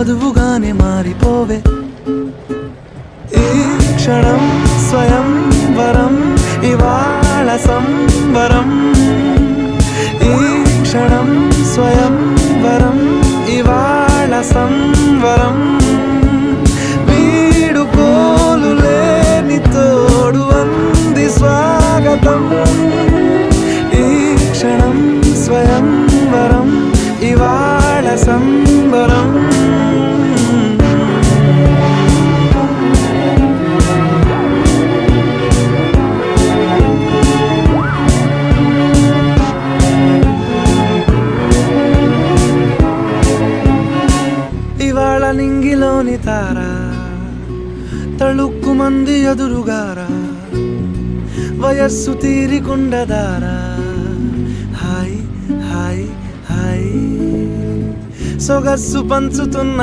చదువుగానే మారిపోవే ఈ క్షణం స్వయం వరం ఇవాళ సంబరం ఈ క్షణం స్వయం వరం ఇవాళ సంవరం వీడుకోలు లేని తోడు అంది స్వాగతం ఈ క్షణం స్వయం వరం ఇవాళ సంబరం ఇవాళ నింగిలోని తార తళుక్కు మంది ఎదురుగారా వయస్సు తీరికుండదారా హాయ్ హాయ్ హాయ్ సొగస్సు పంచుతున్న